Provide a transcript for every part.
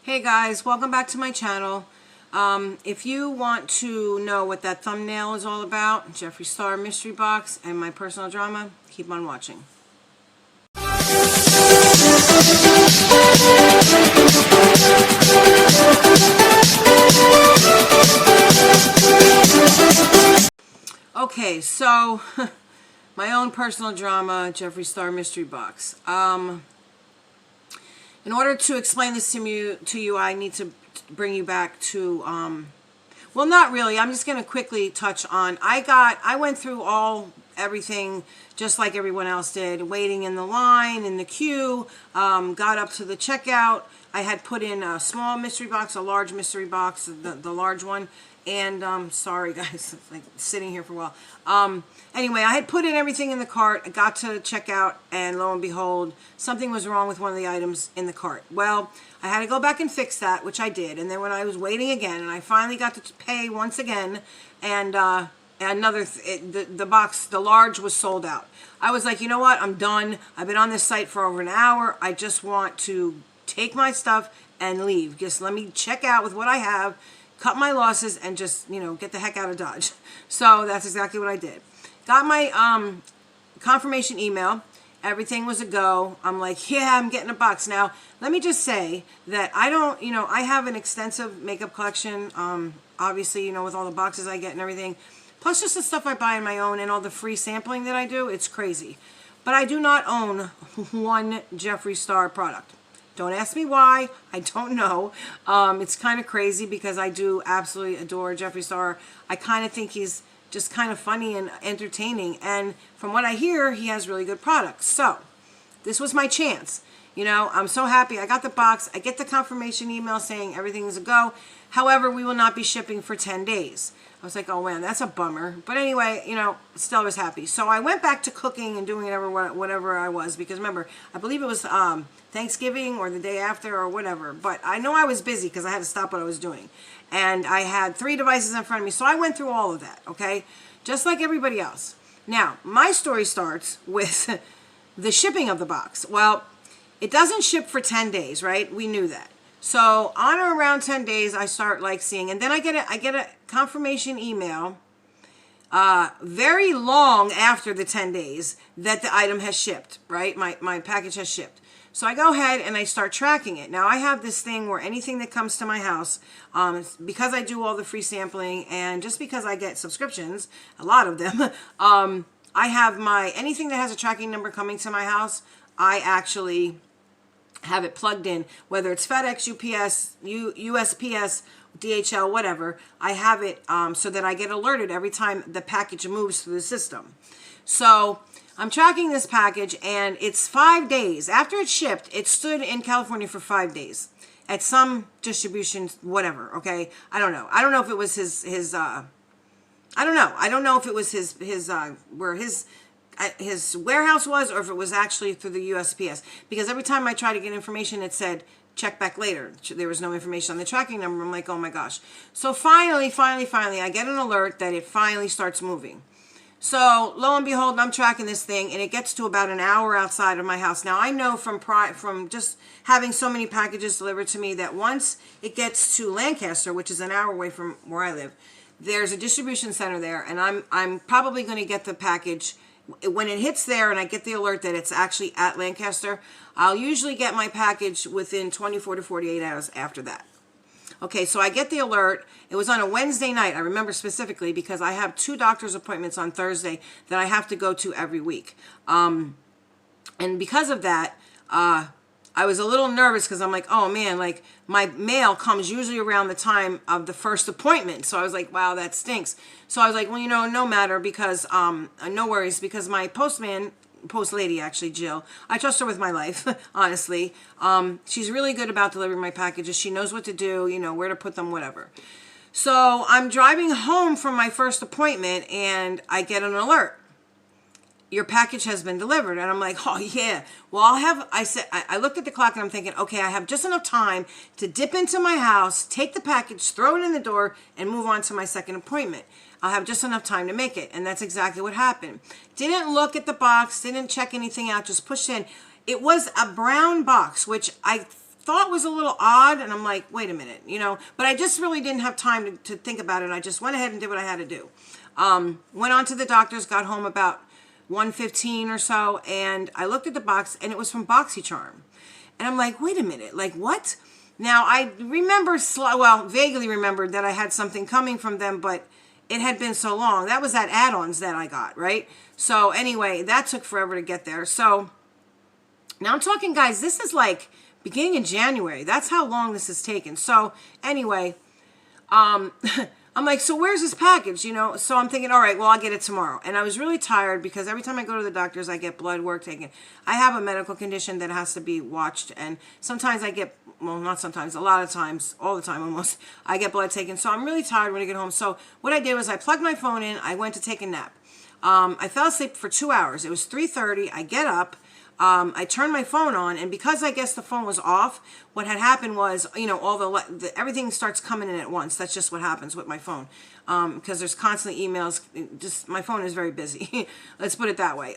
Hey guys, welcome back to my channel. If you want to know what that thumbnail is all about, Jeffree Star Mystery Box and my personal drama, keep on watching. Okay, so my own personal drama, Jeffree Star Mystery Box. In order to explain this to you, I need to bring you back to, well, not really. I'm just going to quickly touch on, I went through everything just like everyone else did, waiting in the line, in the queue, got up to the checkout. I had put in a small mystery box, a large mystery box, the large one. And sorry guys, like sitting here for a while. Anyway, I had put in everything in the cart. I got to checkout, and lo and behold, something was wrong with one of the items in the cart. Well, I had to go back and fix that, which I did. And then when I was waiting again, and I finally got to pay once again, and the box, the large, was sold out. I was like, you know what? I'm done. I've been on this site for over an hour. I just want to take my stuff and leave. Just let me check out with what I have, cut my losses, and just, you know, get the heck out of Dodge. So that's exactly what I did. Got my confirmation email. Everything was a go. I'm like, yeah, I'm getting a box. Now, let me just say that I don't, you know, I have an extensive makeup collection, obviously, you know, with all the boxes I get and everything. Plus just the stuff I buy on my own and all the free sampling that I do. It's crazy. But I do not own one Jeffree Star product. Don't ask me why. I don't know. It's kind of crazy because I do absolutely adore Jeffree Star. I kind of think he's just kind of funny and entertaining. And from what I hear, he has really good products. So this was my chance. You know, I'm so happy. I got the box. I get the confirmation email saying everything is a go. However, we will not be shipping for 10 days. I was like, oh man, that's a bummer. But anyway, you know, still was happy. So I went back to cooking and doing whatever I was. Because remember, I believe it was Thanksgiving or the day after or whatever. But I know I was busy because I had to stop what I was doing. And I had 3 devices in front of me. So I went through all of that, okay? Just like everybody else. Now, my story starts with the shipping of the box. Well, it doesn't ship for 10 days, right? We knew that. So on or around 10 days, I start like seeing, and then I get a confirmation email very long after the 10 days that the item has shipped, right? My package has shipped. So I go ahead and I start tracking it. Now I have this thing where anything that comes to my house, because I do all the free sampling and just because I get subscriptions, a lot of them, I have anything that has a tracking number coming to my house, I actually have it plugged in, whether it's FedEx, UPS, USPS, DHL, whatever. I have it so that I get alerted every time the package moves through the system. So I'm tracking this package, and it's 5 days. After it shipped, it stood in California for 5 days at some distribution, whatever, okay? I don't know. I don't know if it was I don't know. I don't know if it was where his warehouse was, or if it was actually through the USPS, because every time I tried to get information, it said check back later. There was no information on the tracking number. I'm like, oh my gosh. So finally, I get an alert that it finally starts moving. So lo and behold, I'm tracking this thing, and it gets to about an hour outside of my house. Now I know from just having so many packages delivered to me that once it gets to Lancaster, which is an hour away from where I live, there's a distribution center there, and I'm probably going to get the package. When it hits there and I get the alert that it's actually at Lancaster, I'll usually get my package within 24 to 48 hours after that. Okay, so I get the alert. It was on a Wednesday night. I remember specifically because I have 2 doctor's appointments on Thursday that I have to go to every week. And because of that, I was a little nervous because I'm like, oh man, like my mail comes usually around the time of the first appointment. So I was like, wow, that stinks. So I was like, well, you know, no matter, because no worries, because my post lady, actually, Jill, I trust her with my life, honestly. She's really good about delivering my packages. She knows what to do, you know, where to put them, whatever. So I'm driving home from my first appointment, and I get an alert. Your package has been delivered. And I'm like, oh yeah, well, I looked at the clock and I'm thinking, okay, I have just enough time to dip into my house, take the package, throw it in the door, and move on to my second appointment. I'll have just enough time to make it. And that's exactly what happened. Didn't look at the box, didn't check anything out, just pushed in. It was a brown box, which I thought was a little odd, and I'm like, wait a minute, you know, but I just really didn't have time to think about it. I just went ahead and did what I had to do. Went on to the doctor's, got home about 1:15 or so, and I looked at the box, and it was from BoxyCharm. And I'm like, wait a minute, like what? Now, I remember, vaguely remembered that I had something coming from them, but it had been so long. That was that add-ons that I got, right? So anyway, that took forever to get there. So now I'm talking, guys, this is like beginning in January. That's how long this has taken. So anyway, I'm like, so where's this package, you know? So I'm thinking, all right, well, I'll get it tomorrow. And I was really tired because every time I go to the doctor's, I get blood work taken. I have a medical condition that has to be watched. And sometimes I get, well, not sometimes, a lot of times, all the time almost, I get blood taken. So I'm really tired when I get home. So what I did was I plugged my phone in. I went to take a nap. I fell asleep for 2 hours. It was 3:30. I get up. I turned my phone on, and because I guess the phone was off, what had happened was, you know, all everything starts coming in at once. That's just what happens with my phone, because there's constantly emails. Just my phone is very busy. Let's put it that way.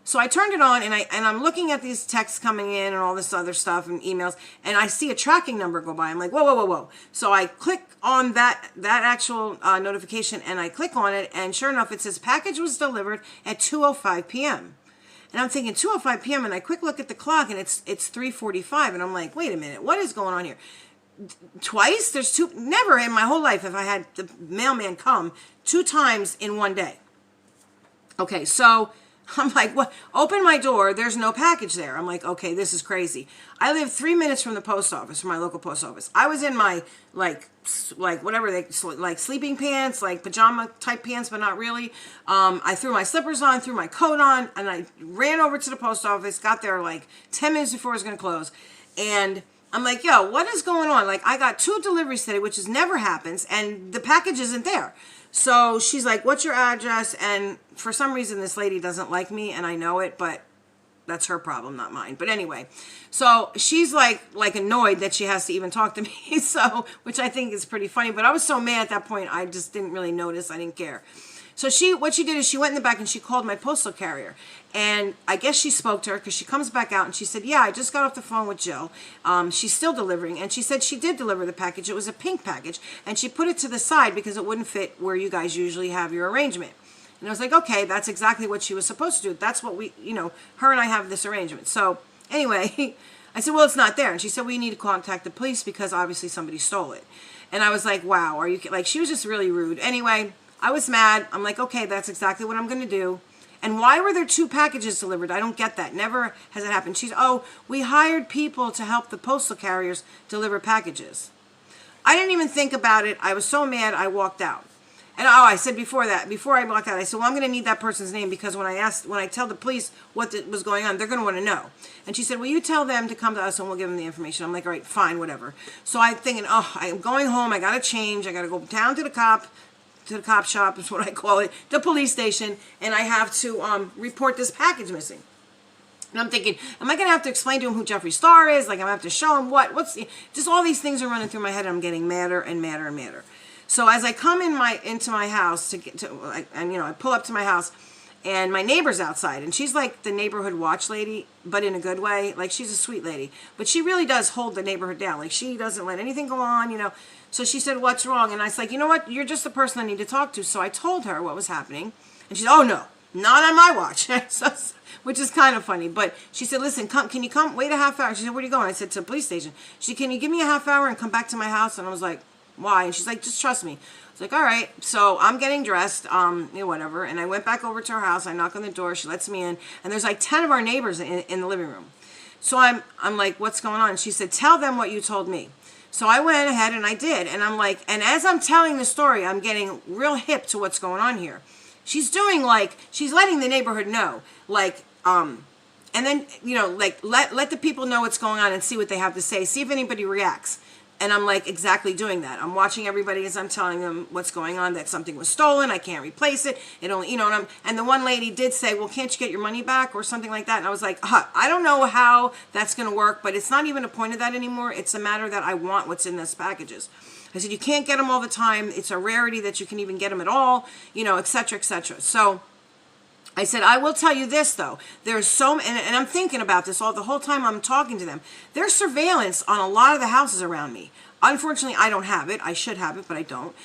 So I turned it on, and I'm looking at these texts coming in and all this other stuff and emails, and I see a tracking number go by. I'm like, whoa, whoa, whoa, whoa. So I click on that actual notification, and I click on it, and sure enough, it says package was delivered at 2:05 p.m. And I'm thinking 2:05 p.m. and I quick look at the clock, and it's 3:45, and I'm like, wait a minute, what is going on here? Twice? There's two. Never in my whole life have I had the mailman come 2 times in one day. Okay, so I'm like, what? Open my door. There's no package there. I'm like, okay, this is crazy. I live 3 minutes from the post office, from my local post office. I was in my like whatever like sleeping pants, like pajama type pants, but not really. I threw my slippers on, threw my coat on, and I ran over to the post office. Got there like 10 minutes before it was gonna close, and I'm like, yo, what is going on? Like, I got 2 deliveries today, which never happens, and the package isn't there. So she's like, what's your address? And for some reason, this lady doesn't like me, and I know it, but that's her problem, not mine. But anyway, so she's like annoyed that she has to even talk to me, so, which I think is pretty funny. But I was so mad at that point, I just didn't really notice. I didn't care. So what she did is she went in the back and she called my postal carrier. And I guess she spoke to her because she comes back out and she said, yeah, I just got off the phone with Jill. She's still delivering. And she said she did deliver the package. It was a pink package. And she put it to the side because it wouldn't fit where you guys usually have your arrangement. And I was like, okay, that's exactly what she was supposed to do. That's what we, you know, her and I have this arrangement. So anyway, I said, well, it's not there. And she said, well, you need to contact the police because obviously somebody stole it. And I was like, wow, are you, like, she was just really rude. Anyway, I was mad. I'm like, okay, that's exactly what I'm going to do. And why were there 2 packages delivered? I don't get that. Never has it happened. She's, oh, we hired people to help the postal carriers deliver packages. I didn't even think about it. I was so mad, I walked out. And oh, I said before I walked out, I said, well, I'm going to need that person's name because when I tell the police what was going on, they're going to want to know. And she said, well, you tell them to come to us and we'll give them the information. I'm like, all right, fine, whatever. So I'm thinking, oh, I'm going home. I got to change. I got to go down to the cop shop is what I call it, the police station, and I have to report this package missing. And I'm thinking, am I going to have to explain to him who Jeffree Star is? Like, I'm going to have to show him just all these things are running through my head, and I'm getting madder and madder and madder. So as I come into my house I pull up to my house, and my neighbor's outside, and she's like the neighborhood watch lady, but in a good way. Like, she's a sweet lady, but she really does hold the neighborhood down. Like, she doesn't let anything go on, you know. So she said, what's wrong? And I was like, you know what? You're just the person I need to talk to. So I told her what was happening, and she said, oh no, not on my watch. Which is kind of funny. But she said, listen, can you come? Wait a half hour. She said, where are you going? I said, to the police station. She said, can you give me a half hour and come back to my house? And I was like, why? And she's like, just trust me. I was like, all right. So I'm getting dressed, whatever. And I went back over to her house. I knock on the door. She lets me in. And there's like 10 of our neighbors in the living room. So I'm like, what's going on? And she said, tell them what you told me. So I went ahead and I did. And I'm like, and as I'm telling the story, I'm getting real hip to what's going on here. She's doing she's letting the neighborhood know, and then, let the people know what's going on and see what they have to say. See if anybody reacts. And I'm like exactly doing that. I'm watching everybody as I'm telling them what's going on, that something was stolen. I can't replace it. It only, and the one lady did say, well, can't you get your money back or something like that? And I was like, I don't know how that's going to work, but it's not even a point of that anymore. It's a matter that I want what's in those packages. I said, you can't get them all the time. It's a rarity that you can even get them at all, et cetera, et cetera. So I said, I will tell you this, though. There's and I'm thinking about this the whole time I'm talking to them. There's surveillance on a lot of the houses around me. Unfortunately, I don't have it. I should have it, but I don't.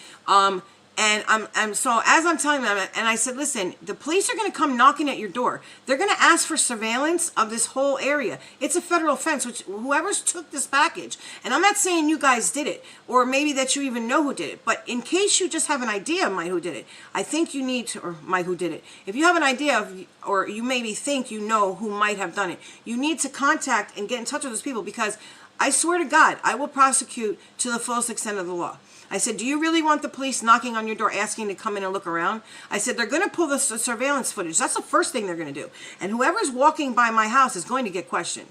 And so as I'm telling them, and I said, listen, the police are going to come knocking at your door. They're going to ask for surveillance of this whole area. It's a federal offense, which whoever's took this package, and I'm not saying you guys did it, or maybe that you even know who did it, but in case you just have an idea of who did it, I think you need to, or who did it. If you have an idea of, or you maybe think you know who might have done it, you need to contact and get in touch with those people, because I swear to God, I will prosecute to the fullest extent of the law. I said, do you really want the police knocking on your door asking to come in and look around? I said, they're going to pull the surveillance footage. That's the first thing they're going to do. And whoever's walking by my house is going to get questioned.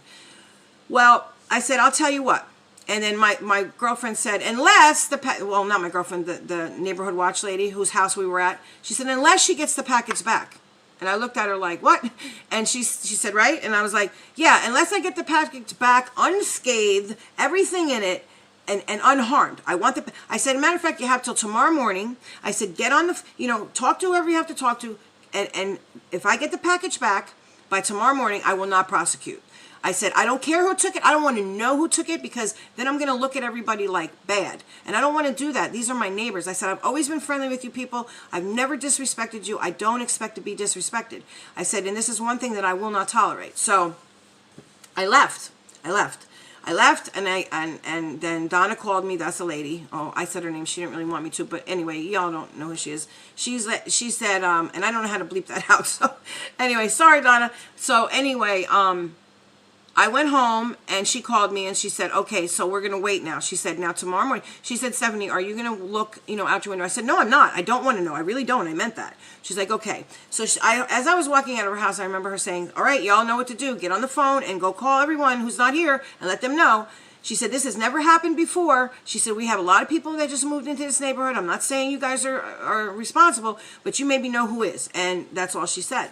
Well, I said, I'll tell you what. And then my girlfriend said, unless well, not my girlfriend, the neighborhood watch lady whose house we were at, she said, unless she gets the package back. And I looked at her like, what? And she said, right? And I was like, yeah, unless I get the package back unscathed, everything in it, and unharmed. I said, matter of fact, you have till tomorrow morning. I said, get on the, talk to whoever you have to talk to. And if I get the package back by tomorrow morning, I will not prosecute. I said, I don't care who took it. I don't want to know who took it, because then I'm going to look at everybody like bad. And I don't want to do that. These are my neighbors. I said, I've always been friendly with you people. I've never disrespected you. I don't expect to be disrespected. I said, and this is one thing that I will not tolerate. So I left. And then Donna called me. That's a lady. Oh, I said her name. She didn't really want me to, but anyway, y'all don't know who she is. She said, and I don't know how to bleep that out. So anyway, sorry, Donna. So anyway, I went home and she called me and she said, okay, so we're going to wait now. She said, now tomorrow morning, she said, Stephanie, are you going to look, out your window? I said, no, I'm not. I don't want to know. I really don't. I meant that. She's like, okay. So as I was walking out of her house, I remember her saying, all right, y'all know what to do. Get on the phone and go call everyone who's not here and let them know. She said, this has never happened before. She said, we have a lot of people that just moved into this neighborhood. I'm not saying you guys are responsible, but you maybe know who is. And that's all she said.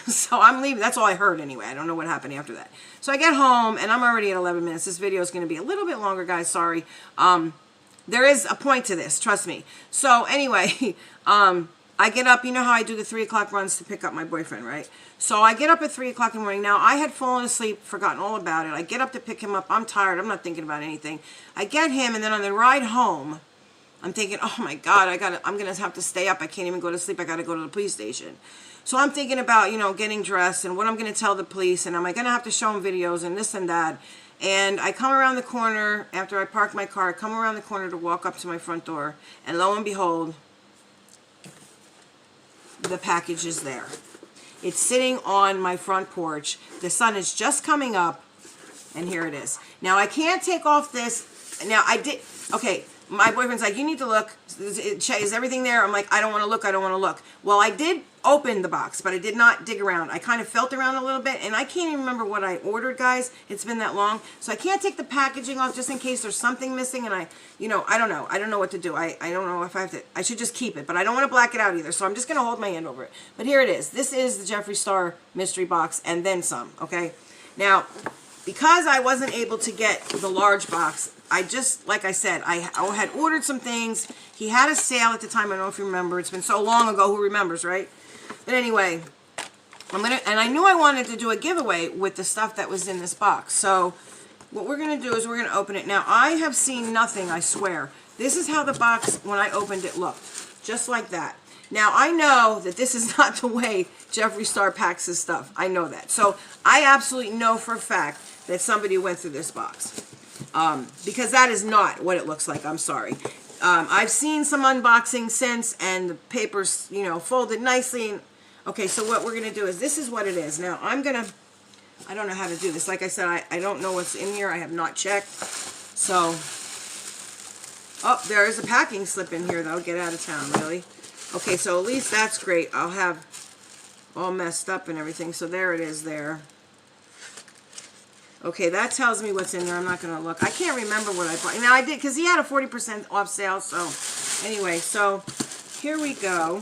So I'm leaving. That's all I heard anyway. I don't know what happened after that. So I get home and I'm already at 11 minutes. This video is going to be a little bit longer, guys. Sorry. There is a point to this. Trust me. So anyway, I get up. You know how I do the 3 o'clock runs to pick up my boyfriend, right? So I get up at 3 o'clock in the morning. Now, I had fallen asleep, forgotten all about it. I get up to pick him up. I'm tired. I'm not thinking about anything. I get him, and then on the ride home, I'm thinking, oh my God, I'm going to have to stay up. I can't even go to sleep. I got to go to the police station. So I'm thinking about, getting dressed and what I'm going to tell the police, and am I going to have to show them videos and this and that. And I come around the corner, after I park my car, I come around the corner to walk up to my front door, and lo and behold, the package is there. It's sitting on my front porch. The sun is just coming up, and here it is. Now, I can't take off this. Now, okay, my boyfriend's like, you need to look. Is everything there? I'm like, I don't want to look. I don't want to look. Well, I did open the box, but I did not dig around. I kind of felt around a little bit, and I can't even remember what I ordered, guys. It's been that long. So I can't take the packaging off just in case there's something missing, and I don't know. I don't know what to do. I don't know if I have to. I should just keep it, but I don't want to black it out either, so I'm just going to hold my hand over it. But here it is. This is the Jeffree Star mystery box, and then some, okay? Now, because I wasn't able to get the large box, like I said, I had ordered some things. He had a sale at the time. I don't know if you remember. It's been so long ago. Who remembers, right? But anyway, and I knew I wanted to do a giveaway with the stuff that was in this box. So what we're going to do is we're going to open it. Now, I have seen nothing, I swear. This is how the box, when I opened it, looked. Just like that. Now, I know that this is not the way Jeffree Star packs his stuff. I know that. So I absolutely know for a fact that somebody went through this box. Because that is not what it looks like. I'm sorry. I've seen some unboxing since, and the paper's, folded nicely. And, okay, so what we're going to do is, this is what it is. Now, I don't know how to do this. Like I said, I don't know what's in here. I have not checked. So, oh, there is a packing slip in here, though. Get out of town, really. Okay, so at least that's great. I'll have all messed up and everything. So there it is there. Okay, that tells me what's in there. I'm not going to look. I can't remember what I bought. Now, I did, because he had a 40% off sale. So, anyway, so here we go.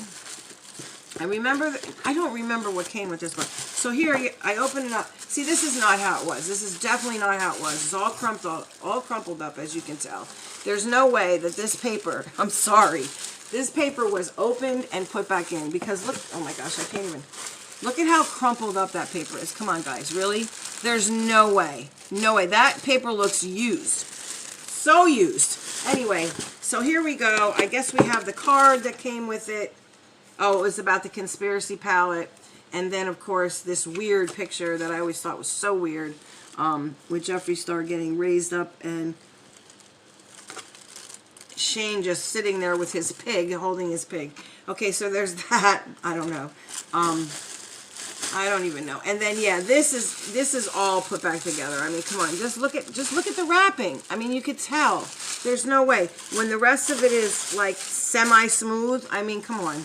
I don't remember what came with this book. So here, I open it up. See, this is not how it was. This is definitely not how it was. It's all crumpled up, as you can tell. There's no way that this paper, I'm sorry, this paper was opened and put back in. Because look, oh my gosh, I can't even. Look at how crumpled up that paper is. Come on, guys. Really? There's no way. No way. That paper looks used. So used. Anyway, so here we go. I guess we have the card that came with it. Oh, it was about the conspiracy palette. And then, of course, this weird picture that I always thought was so weird, with Jeffree Star getting raised up and Shane just sitting there with his pig, holding his pig. Okay, so there's that. I don't know. I don't even know. And then yeah, this is all put back together. I mean, come on, just look at the wrapping. I mean, you could tell. There's no way. When the rest of it is like semi-smooth, I mean, come on.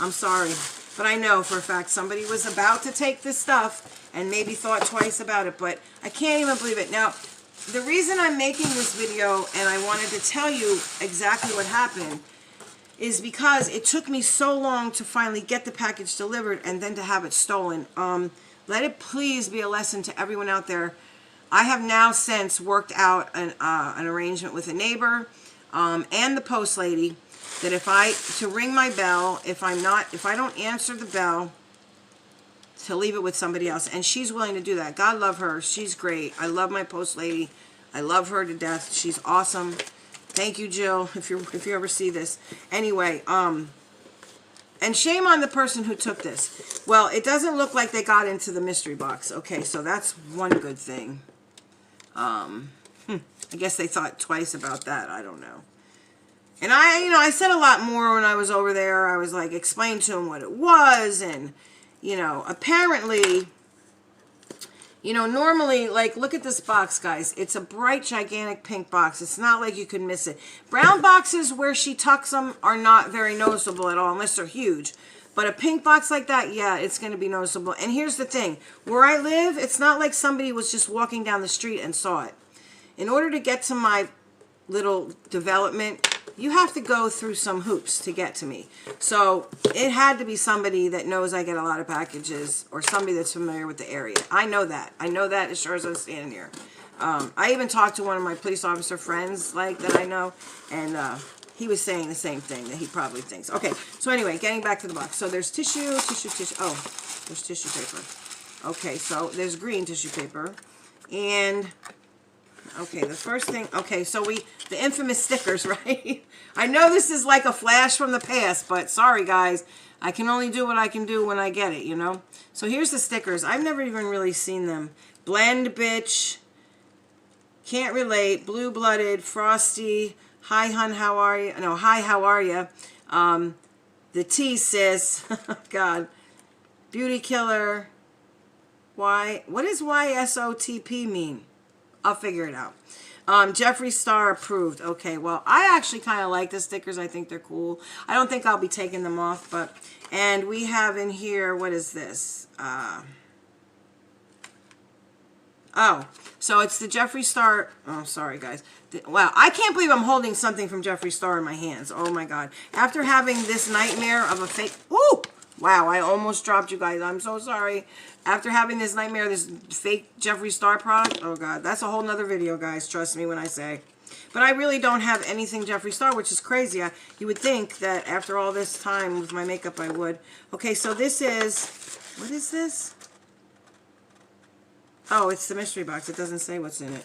I'm sorry. But I know for a fact somebody was about to take this stuff and maybe thought twice about it, but I can't even believe it. Now, the reason I'm making this video and I wanted to tell you exactly what happened is because it took me so long to finally get the package delivered and then to have it stolen. Let it please be a lesson to everyone out there. I have now since worked out an arrangement with a neighbor and the post lady that to ring my bell, if I don't answer the bell, to leave it with somebody else. And she's willing to do that. God love her. She's great. I love my post lady. I love her to death. She's awesome. Thank you, Jill, if you ever see this. Anyway, and shame on the person who took this. Well, it doesn't look like they got into the mystery box. Okay, so that's one good thing. I guess they thought twice about that. I don't know. And I said a lot more when I was over there. I was like, explain to them what it was, and, apparently, normally, like, look at this box, guys. It's a bright, gigantic pink box. It's not like you could miss it. Brown boxes where she tucks them are not very noticeable at all, unless they're huge. But a pink box like that, yeah, it's going to be noticeable. And here's the thing. Where I live, it's not like somebody was just walking down the street and saw it. In order to get to my little development, you have to go through some hoops to get to me. So it had to be somebody that knows I get a lot of packages, or somebody that's familiar with the area. I know that. I know that as sure as I'm standing here. I even talked to one of my police officer friends that I know, and he was saying the same thing, that he probably thinks. Okay, so anyway, getting back to the box. So there's tissue. Oh, there's tissue paper. Okay, so there's green tissue paper. And okay, the first thing, okay, so the infamous stickers, right? I know this is like a flash from the past, but sorry, guys. I can only do what I can do when I get it, So here's the stickers. I've never even really seen them. Blend, bitch. Can't relate. Blue-blooded. Frosty. Hi, hun, how are you? No, hi, how are you? The T, sis. God. Beauty killer. Why? What does YSOTP mean? I'll figure it out. Jeffree Star approved. Okay, well, I actually kind of like the stickers. I think they're cool. I don't think I'll be taking them off, but, and we have in here, what is this? Oh, so it's the Jeffree Star, oh, sorry, guys. Wow, I can't believe I'm holding something from Jeffree Star in my hands. Oh, my God. After having this nightmare of a fake, ooh, wow, I almost dropped you guys. I'm so sorry. After having this nightmare, this fake Jeffree Star product, oh God, that's a whole nother video, guys. Trust me when I say. But I really don't have anything Jeffree Star, which is crazy. You would think that after all this time with my makeup, I would. Okay, so this is, what is this? Oh, it's the mystery box. It doesn't say what's in it,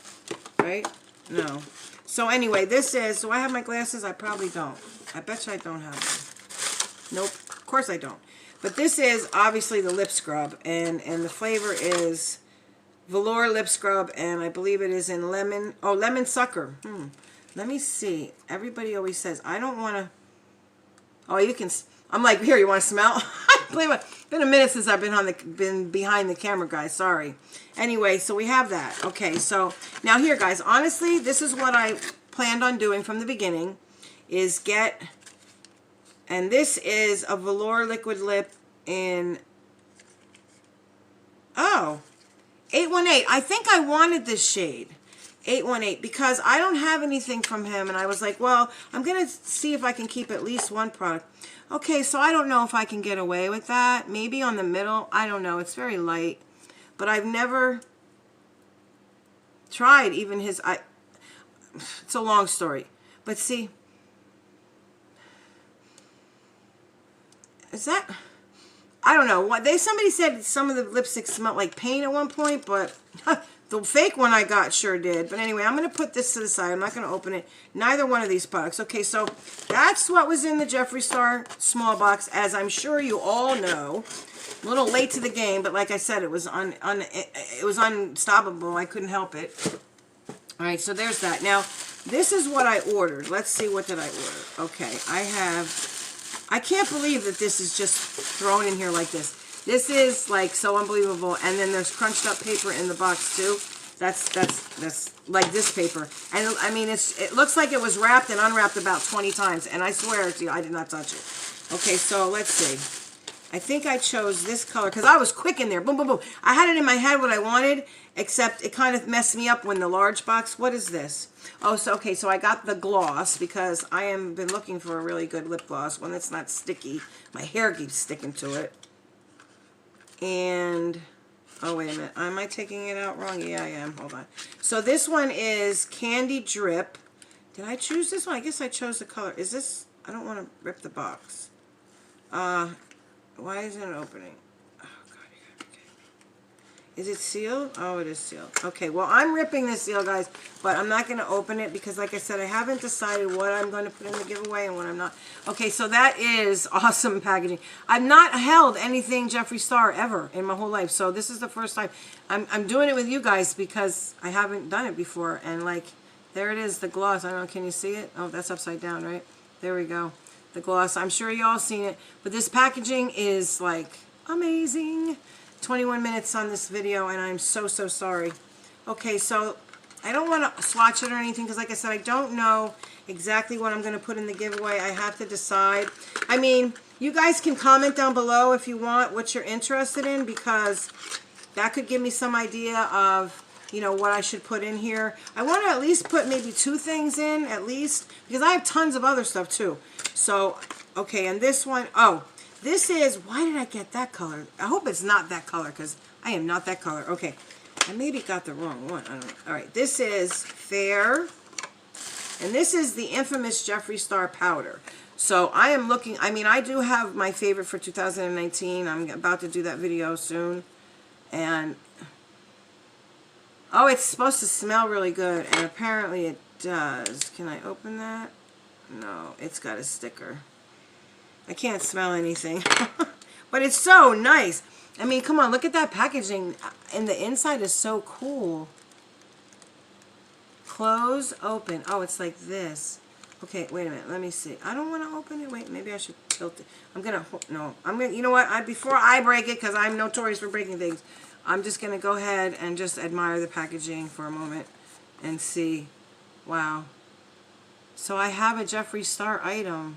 right? No. So anyway, this is, do I have my glasses? I probably don't. I bet you I don't have them. Nope, of course I don't. But this is obviously the lip scrub, and the flavor is velour lip scrub, and I believe it is in lemon. Oh, lemon sucker. Let me see. Everybody always says, I don't want to. Oh, you can. I'm like, here, you want to smell? It's been a minute since I've been behind the camera, guys. Sorry. Anyway, so we have that. Okay, so now here, guys, honestly, this is what I planned on doing from the beginning, is get. And this is a velour liquid lip in, oh, 818. I think I wanted this shade, 818, because I don't have anything from him. And I was like, well, I'm going to see if I can keep at least one product. Okay, so I don't know if I can get away with that. Maybe on the middle. I don't know. It's very light. But I've never tried even his, it's a long story. But see, I don't know. Somebody said some of the lipsticks smelled like paint at one point, but the fake one I got sure did. But anyway, I'm going to put this to the side. I'm not going to open it. Neither one of these products. Okay, so that's what was in the Jeffree Star small box, as I'm sure you all know. A little late to the game, but like I said, it was it was unstoppable. I couldn't help it. All right, so there's that. Now, this is what I ordered. Let's see, what did I order? Okay, I can't believe that this is just thrown in here like this. This is like so unbelievable. And then there's crunched up paper in the box too. That's like this paper. And I mean, it looks like it was wrapped and unwrapped about 20 times. And I swear to you, I did not touch it. Okay, so let's see. I think I chose this color because I was quick in there. Boom, boom, boom. I had it in my head what I wanted, except it kind of messed me up when the large box. What is this? Oh, so okay, so I got the gloss because I have been looking for a really good lip gloss, one that's not sticky. My hair keeps sticking to it. And, oh, wait a minute. Am I taking it out wrong? Yeah, I am. Hold on. So this one is Candy Drip. Did I choose this one? I guess I chose the color. Is this? I don't want to rip the box. Why isn't it opening? Oh, God, you gotta be kidding me. Is it sealed? Oh, it is sealed. Okay, well, I'm ripping this seal, guys, but I'm not going to open it because, like I said, I haven't decided what I'm going to put in the giveaway and what I'm not. Okay, so that is awesome packaging. I've not held anything Jeffree Star ever in my whole life, so this is the first time. I'm doing it with you guys because I haven't done it before, and, like, there it is, the gloss. I don't know, can you see it? Oh, that's upside down, right? There we go. The gloss. I'm sure you all seen it, but this packaging is like amazing. 21 minutes on this video, and I'm so sorry. Okay, so I don't want to swatch it or anything because, like I said, I don't know exactly what I'm going to put in the giveaway. I have to decide. I mean, you guys can comment down below if you want what you're interested in, because that could give me some idea of, you know, what I should put in here. I want to at least put maybe 2 things in, at least, because I have tons of other stuff too. So, okay, and this one, oh, this is, why did I get that color? I hope it's not that color, because I am not that color. Okay, I maybe got the wrong one. I don't know. All right, this is Fair, and this is the infamous Jeffree Star powder. So I am looking, I mean, I do have my favorite for 2019. I'm about to do that video soon. And, oh, it's supposed to smell really good, and apparently it does. Can I open that? No, it's got a sticker. I can't smell anything. But it's so nice. I mean, come on, look at that packaging. And the inside is so cool. Close, open. Oh, it's like this. Okay, wait a minute. Let me see. I don't want to open it. Wait, maybe I should tilt it. I'm going to, no. I'm going to, you know what? Before I break it, because I'm notorious for breaking things, I'm just going to go ahead and just admire the packaging for a moment and see. Wow. So I have a Jeffree Star item.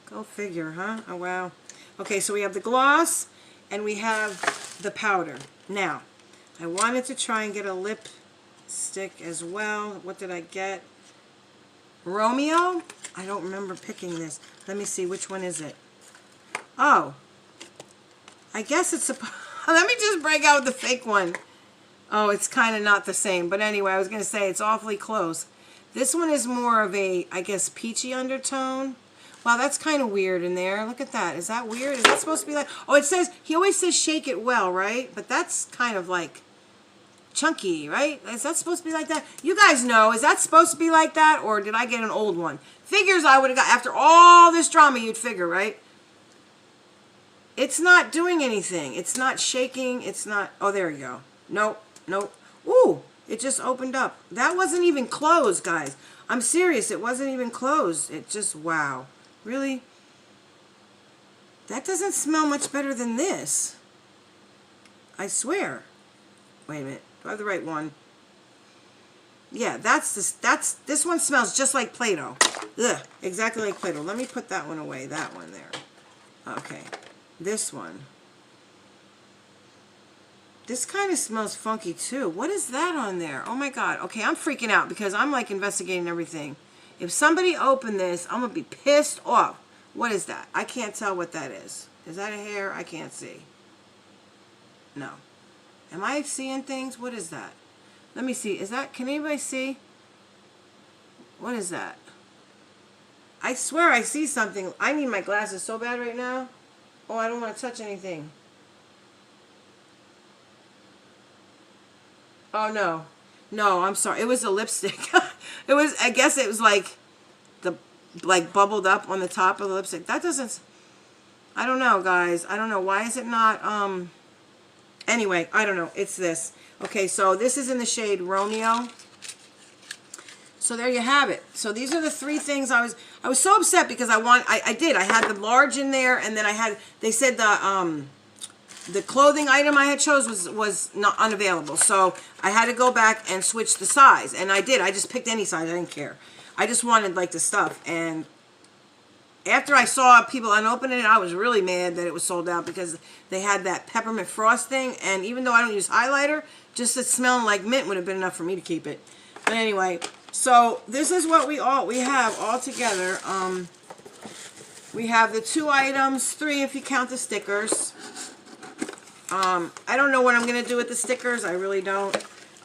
Go figure, huh? Oh, wow. Okay, so we have the gloss and we have the powder. Now, I wanted to try and get a lipstick as well. What did I get? Romeo? I don't remember picking this. Let me see, which one is it? Oh. I guess it's a... Let me just break out the fake one. Oh, it's kind of not the same. But anyway, I was going to say it's awfully close. This one is more of a, I guess, peachy undertone. Wow, that's kind of weird in there. Look at that. Is that weird? Is that supposed to be like... Oh, it says... He always says shake it well, right? But that's kind of like chunky, right? Is that supposed to be like that? You guys know. Is that supposed to be like that? Or did I get an old one? Figures I would have got... After all this drama, you'd figure, right? It's not doing anything. It's not shaking. It's not... Oh, there you go. Nope. Nope. Ooh, it just opened up. That wasn't even closed, guys. I'm serious. It wasn't even closed. It just... Wow. Really? That doesn't smell much better than this. I swear. Wait a minute. Do I have the right one? Yeah, this one smells just like Play-Doh. Ugh, exactly like Play-Doh. Let me put that one away. That one there. Okay. This one. This kind of smells funky too. What is that on there? Oh my God. Okay, I'm freaking out because I'm like investigating everything. If somebody opened this, I'm going to be pissed off. What is that? I can't tell what that is. Is that a hair? I can't see. No. Am I seeing things? What is that? Let me see. Is that, can anybody see? What is that? I swear I see something. I need my glasses so bad right now. Oh, I don't want to touch anything. Oh no. No, I'm sorry. It was a lipstick. It was, I guess it was like the, like bubbled up on the top of the lipstick. That doesn't, I don't know, guys. I don't know. Why is it not, anyway, I don't know. It's this. Okay, so this is in the shade Romeo. So there you have it. So these are the three things I was so upset because I had the large in there, and then they said the clothing item I had chose was not unavailable. So I had to go back and switch the size, and I did. I just picked any size. I didn't care. I just wanted like the stuff, and after I saw people unopen it, I was really mad that it was sold out because they had that peppermint frost thing, and even though I don't use highlighter, just it smelling like mint would have been enough for me to keep it. But anyway, so this is what we have all together. We have the 2 items, 3 if you count the stickers. I don't know what I'm going to do with the stickers. I really don't.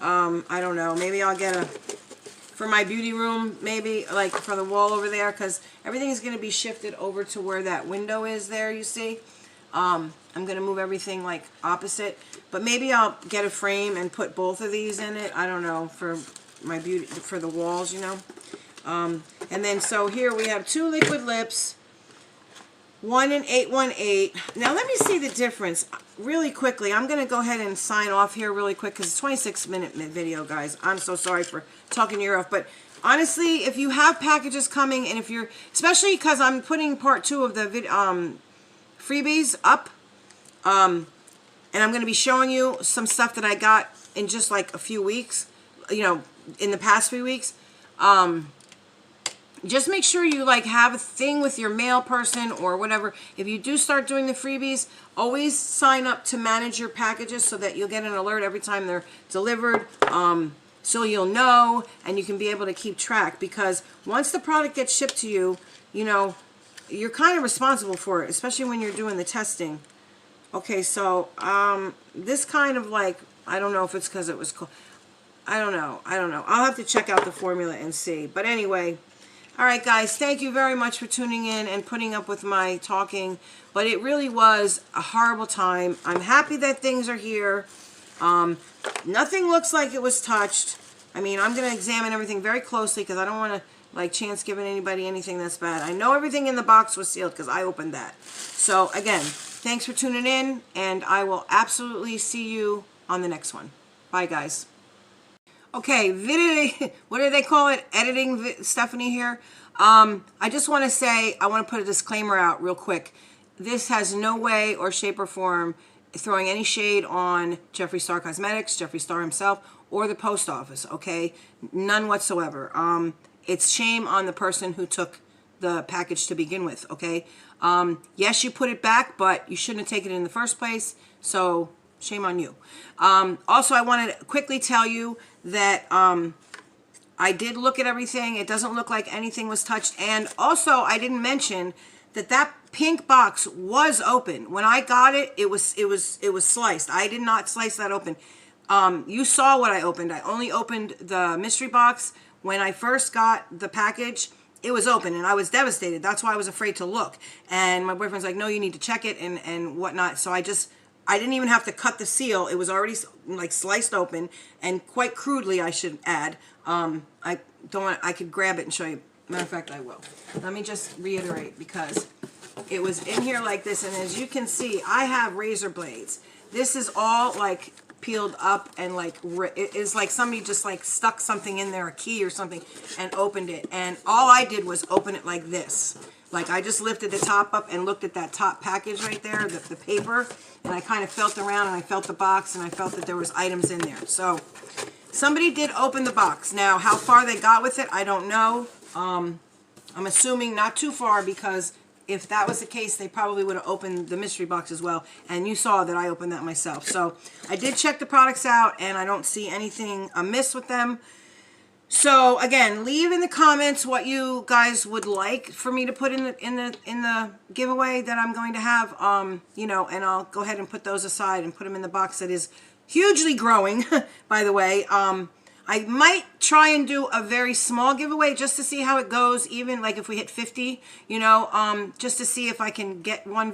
I don't know. Maybe I'll get for my beauty room, maybe, like for the wall over there, because everything is going to be shifted over to where that window is there, you see. I'm going to move everything like opposite, but maybe I'll get a frame and put both of these in it. I don't know, for my beauty, for the walls, you know. And then, so here we have 2 liquid lips, 1 in 818. Now let me see the difference really quickly. I'm going to go ahead and sign off here really quick because it's a 26-minute video, guys. I'm so sorry for talking your ear off, but honestly, if you have packages coming, and if you're, especially because I'm putting part 2 of the freebies up, and I'm going to be showing you some stuff that I got in just like a few weeks, you know, in the past few weeks. Just make sure you like have a thing with your mail person or whatever. If you do start doing the freebies, always sign up to manage your packages so that you'll get an alert every time they're delivered, so you'll know and you can be able to keep track, because once the product gets shipped to you, you know, you're kind of responsible for it, especially when you're doing the testing. Okay, so this kind of like, I don't know if it's because it was cold. I don't know. I'll have to check out the formula and see. But anyway, all right, guys, thank you very much for tuning in and putting up with my talking. But it really was a horrible time. I'm happy that things are here. Nothing looks like it was touched. I mean, I'm going to examine everything very closely because I don't want to, like, chance giving anybody anything that's bad. I know everything in the box was sealed because I opened that. So, again, thanks for tuning in, and I will absolutely see you on the next one. Bye, guys. Okay, what do they call it? Editing Stephanie here. I just want to say, I want to put a disclaimer out real quick. This has no way or shape or form throwing any shade on Jeffree Star Cosmetics, Jeffree Star himself, or the post office, okay? None whatsoever. It's shame on the person who took the package to begin with, okay? Yes, you put it back, but you shouldn't have taken it in the first place, so shame on you. Also, I wanted to quickly tell you that I did look at everything. It doesn't look like anything was touched. And also, I didn't mention that that pink box was open. When I got it, it was sliced. I did not slice that open. You saw what I opened. I only opened the mystery box. When I first got the package, it was open, and I was devastated. That's why I was afraid to look. And my boyfriend's like, no, you need to check it and whatnot. So I didn't even have to cut the seal. It was already like sliced open, and quite crudely, I should add. I could grab it and show you. Matter of fact, I will. Let me just reiterate, because it was in here like this, and as you can see, I have razor blades. This is all like peeled up, and like it is like somebody just like stuck something in there, a key or something, and opened it. And all I did was open it like this. Like, I just lifted the top up and looked at that top package right there, the paper, and I kind of felt around, and I felt the box, and I felt that there was items in there. So somebody did open the box. Now, how far they got with it, I don't know. I'm assuming not too far, because if that was the case, they probably would have opened the mystery box as well. And you saw that I opened that myself. So I did check the products out, and I don't see anything amiss with them. So again, leave in the comments what you guys would like for me to put in the giveaway that I'm going to have. You know, and I'll go ahead and put those aside and put them in the box that is hugely growing. By the way, I might try and do a very small giveaway just to see how it goes, even like if we hit 50, you know, just to see if I can get one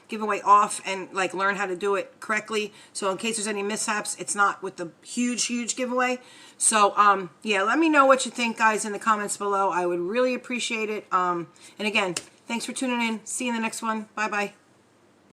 giveaway off and like learn how to do it correctly. So in case there's any mishaps, it's not with the huge giveaway. So, yeah, let me know what you think, guys, in the comments below. I would really appreciate it. And again, thanks for tuning in. See you in the next one. Bye-bye.